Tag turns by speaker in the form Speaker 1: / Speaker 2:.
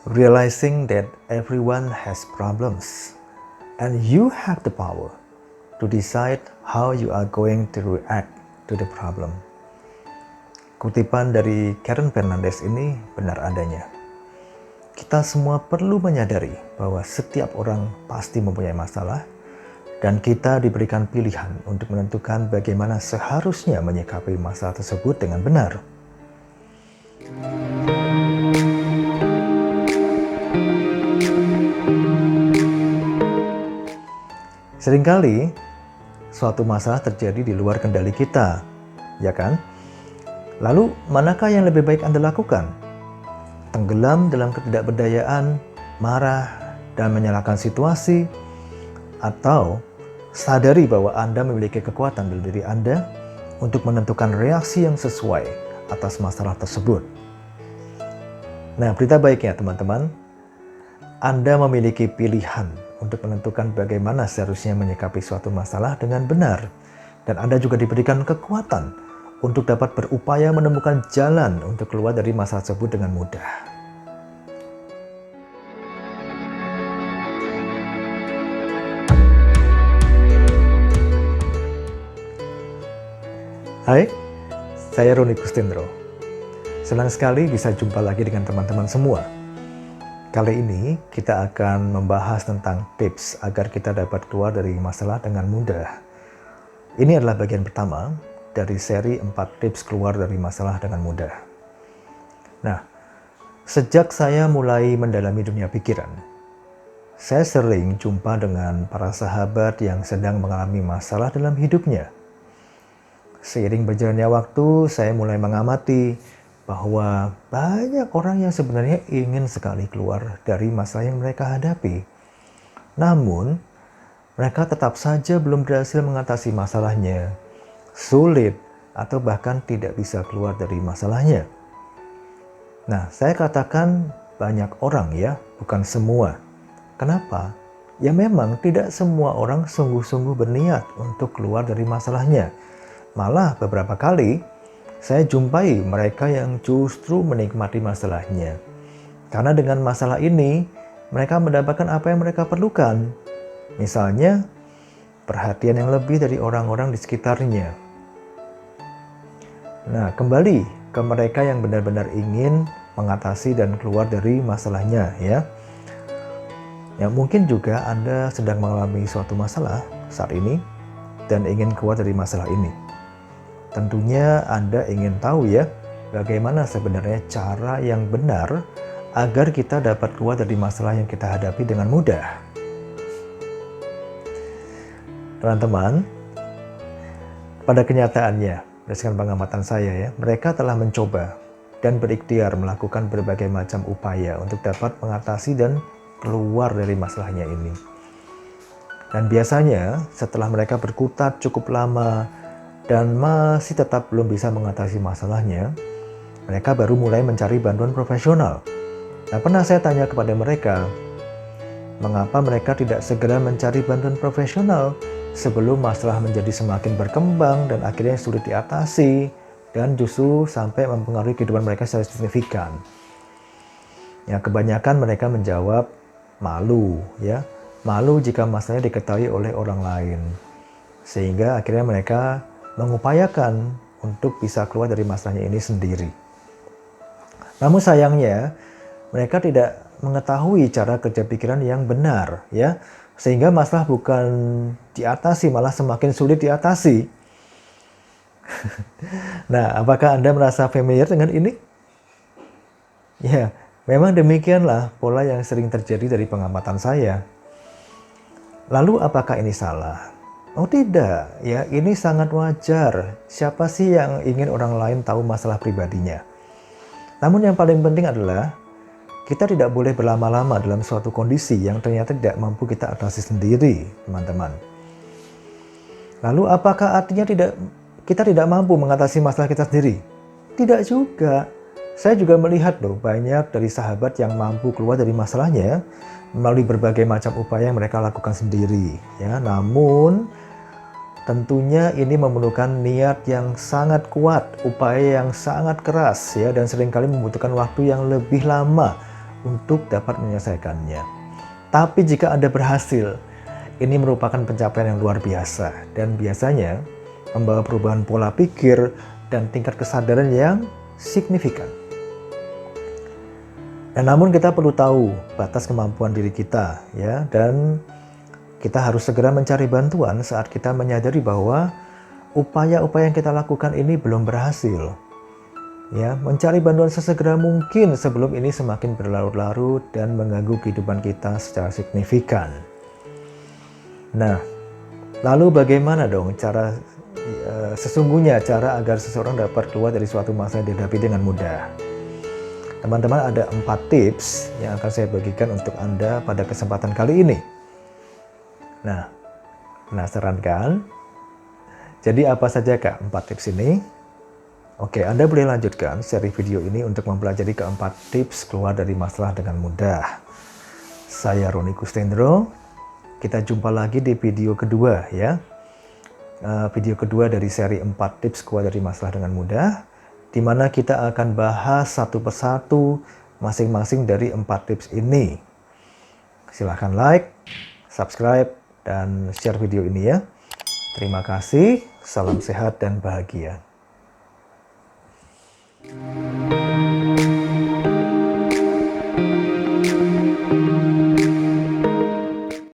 Speaker 1: Realizing that everyone has problems and you have the power to decide how you are going to react to the problem. Kutipan dari Karen Fernandez ini benar adanya. Kita semua perlu menyadari bahwa setiap orang pasti mempunyai masalah dan kita diberikan pilihan untuk menentukan bagaimana seharusnya menyikapi masalah tersebut dengan benar. Seringkali suatu masalah terjadi di luar kendali kita, ya kan? Lalu, manakah yang lebih baik Anda lakukan? Tenggelam dalam ketidakberdayaan, marah, dan menyalahkan situasi, atau sadari bahwa Anda memiliki kekuatan dalam diri Anda untuk menentukan reaksi yang sesuai atas masalah tersebut. Nah, berita baiknya teman-teman, Anda memiliki pilihan untuk menentukan bagaimana seharusnya menyikapi suatu masalah dengan benar, dan Anda juga diberikan kekuatan untuk dapat berupaya menemukan jalan untuk keluar dari masalah tersebut dengan mudah. Hai, saya Roni Kustindro. Senang sekali bisa jumpa lagi dengan teman-teman semua. Kali ini kita akan membahas tentang tips agar kita dapat keluar dari masalah dengan mudah. Ini adalah bagian pertama dari seri 4 tips keluar dari masalah dengan mudah. Nah, sejak saya mulai mendalami dunia pikiran, saya sering jumpa dengan para sahabat yang sedang mengalami masalah dalam hidupnya. Seiring berjalannya waktu, saya mulai mengamati bahwa banyak orang yang sebenarnya ingin sekali keluar dari masalah yang mereka hadapi. Namun, mereka tetap saja belum berhasil mengatasi masalahnya, sulit, atau bahkan tidak bisa keluar dari masalahnya. Nah, saya katakan banyak orang ya, bukan semua. Kenapa? Ya memang tidak semua orang sungguh-sungguh berniat untuk keluar dari masalahnya. Malah beberapa kali saya jumpai mereka yang justru menikmati masalahnya. Karena dengan masalah ini, mereka mendapatkan apa yang mereka perlukan. Misalnya, perhatian yang lebih dari orang-orang di sekitarnya. Nah, kembali ke mereka yang benar-benar ingin mengatasi dan keluar dari masalahnya ya. Ya, mungkin juga Anda sedang mengalami suatu masalah saat ini dan ingin keluar dari masalah ini. Tentunya Anda ingin tahu ya, bagaimana sebenarnya cara yang benar agar kita dapat keluar dari masalah yang kita hadapi dengan mudah. Teman-teman, pada kenyataannya, berdasarkan pengamatan saya ya, mereka telah mencoba dan berikhtiar melakukan berbagai macam upaya untuk dapat mengatasi dan keluar dari masalahnya ini. Dan biasanya setelah mereka berkutat cukup lama dan masih tetap belum bisa mengatasi masalahnya, mereka baru mulai mencari bantuan profesional. Nah, pernah saya tanya kepada mereka, mengapa mereka tidak segera mencari bantuan profesional sebelum masalah menjadi semakin berkembang dan akhirnya sulit diatasi dan justru sampai mempengaruhi kehidupan mereka secara signifikan. Ya, kebanyakan mereka menjawab malu ya. Malu jika masalahnya diketahui oleh orang lain. Sehingga akhirnya mereka mengupayakan untuk bisa keluar dari masalahnya ini sendiri. Namun sayangnya mereka tidak mengetahui cara kerja pikiran yang benar ya. Sehingga masalah bukan diatasi, malah semakin sulit diatasi. Nah, apakah Anda merasa familiar dengan ini? Ya, memang demikianlah pola yang sering terjadi dari pengamatan saya. Lalu apakah ini salah? Oh tidak, ya ini sangat wajar. Siapa sih yang ingin orang lain tahu masalah pribadinya? Namun yang paling penting adalah kita tidak boleh berlama-lama dalam suatu kondisi yang ternyata tidak mampu kita atasi sendiri, teman-teman. Lalu apakah artinya kita tidak mampu mengatasi masalah kita sendiri? Tidak juga. Saya juga melihat loh banyak dari sahabat yang mampu keluar dari masalahnya melalui berbagai macam upaya yang mereka lakukan sendiri. Ya, namun tentunya ini memerlukan niat yang sangat kuat, upaya yang sangat keras ya, dan seringkali membutuhkan waktu yang lebih lama untuk dapat menyelesaikannya. Tapi jika Anda berhasil, ini merupakan pencapaian yang luar biasa dan biasanya membawa perubahan pola pikir dan tingkat kesadaran yang signifikan. Dan namun kita perlu tahu batas kemampuan diri kita, ya, dan kita harus segera mencari bantuan saat kita menyadari bahwa upaya-upaya yang kita lakukan ini belum berhasil. Ya, mencari bantuan sesegera mungkin sebelum ini semakin berlarut-larut dan mengganggu kehidupan kita secara signifikan. Nah, lalu bagaimana dong sesungguhnya cara agar seseorang dapat keluar dari suatu masalah yang dihadapi dengan mudah? Teman-teman, ada 4 tips yang akan saya bagikan untuk Anda pada kesempatan kali ini. Nah, penasaran kan? Jadi apa saja Kak 4 tips ini? Oke, Anda boleh lanjutkan seri video ini untuk mempelajari keempat tips keluar dari masalah dengan mudah. Saya Roni Kustendro. Kita jumpa lagi di video kedua ya. Video kedua dari seri 4 tips keluar dari masalah dengan mudah, di mana kita akan bahas satu persatu masing-masing dari 4 tips ini. Silahkan like, subscribe, dan share video ini ya. Terima kasih, salam sehat dan bahagia.